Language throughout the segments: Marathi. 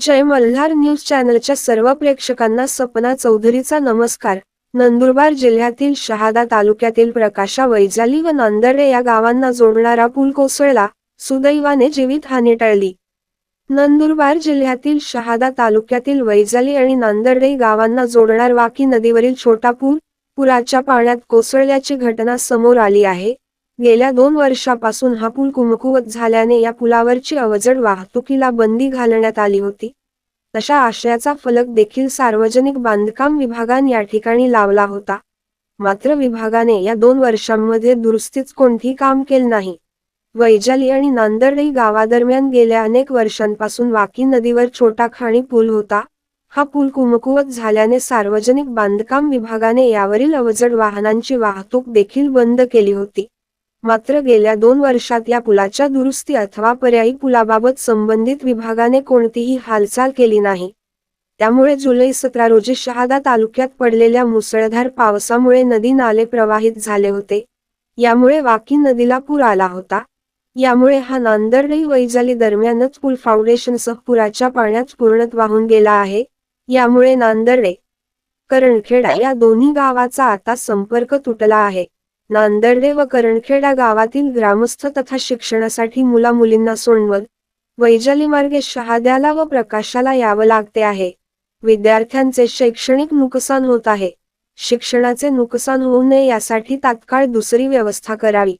जय मल्हार न्यूज चॅनलच्या सर्व प्रेक्षकांना सपना चौधरीचा नमस्कार। नंदुरबार जिल्ह्यातील शहादा तालुक्यातील प्रकाशा वैजाली व नांदर्डे या गावांना जोडणारा पूल कोसळला, सुदैवाने जीवितहानी टळली। नंदुरबार जिल्ह्यातील शहादा तालुक्यातील वैजाली आणि नांदर्डे गावांना जोडणार वाकी नदीवरील छोटा पूल पुराच्या पाण्यात कोसळल्याची घटना समोर आली आहे। गेल्या 2 वर्षापासून हा पूल कमकुवत झाल्याने या पुलावरची अवजड वाहतुकीला बंदी घालण्यात आली होती। तशा आशयाचा फलक देखील सार्वजनिक बांधकाम विभागाने या ठिकाणी लावला होता। मात्र विभागाने या 2 वर्षांमध्ये दुरुस्तीच कोणतेही काम केले नाही। वैजाली आणि नांदर्डे गावादरम्यान गेल्या अनेक वर्षांपासून वाकी नदीवर छोटा खाणी पूल होता। हा पूल कमकुवत झाल्याने सार्वजनिक बांधकाम विभागाने यावरील अवजड वाहनांची वाहतूक देखील बंद केली होती। मात्र गेल्या 2 वर्षात या पुलाच्या दुरुस्ती अथवा पर्यायी पुलाबाबत संबंधित विभागाने कोणतीही हालचाल केली नाही। त्यामुळे जुलै 17 रोजी शहादा तालुक्यात पडलेल्या मुसळधार पावसामुळे नदी नाले प्रवाहित झाले होते। यामुळे वाकी नदीला पूर आला होता। यामुळे हा नांदर्डे वैजाली दरम्यानच पूल फाउंडेशनसह पुराच्या पाण्यात पूर्णतः वाहून गेला आहे। यामुळे नांदर्डे, करणखेडा या दोन्ही गावाचा आता संपर्क तुटला आहे। नांदर्डे व करणखेडा गावातील ग्रामस्थ तथा शिक्षणासाठी मुला-मुलींना सोनवत, वैजाली मार्गे शहाद्याला व प्रकाशाला यावं लागते आहे। विद्यार्थ्यांचे शैक्षणिक नुकसान होत आहे। शिक्षणाचे नुकसान होऊ नये यासाठी तात्काळ दुसरी व्यवस्था करावी,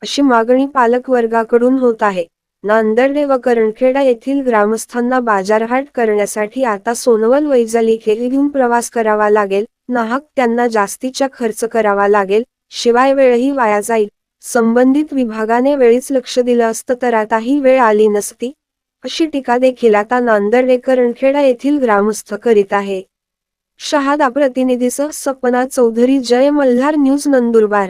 अशी मागणी पालक वर्गाकडून होत आहे। नांदर्डे व करणखेडा येथील ग्रामस्थांना बाजारहाट करण्यासाठी आता सोनवल वैजाली खेरी घेऊन प्रवास करावा लागेल, नाहक त्यांना जास्तीचा खर्च करावा लागेल, शिवाय वेळही वाया जाईल। संबंधित विभागाने वेळीच लक्ष दिलं असतं तर आता ही वेळ आली नसती, अशी टीका देखील आता नांदर्डे करणखेडा येथील ग्रामस्थ करीत आहे। शहादा प्रतिनिधीसह सपना चौधरी, जय मल्हार न्यूज, नंदुरबार।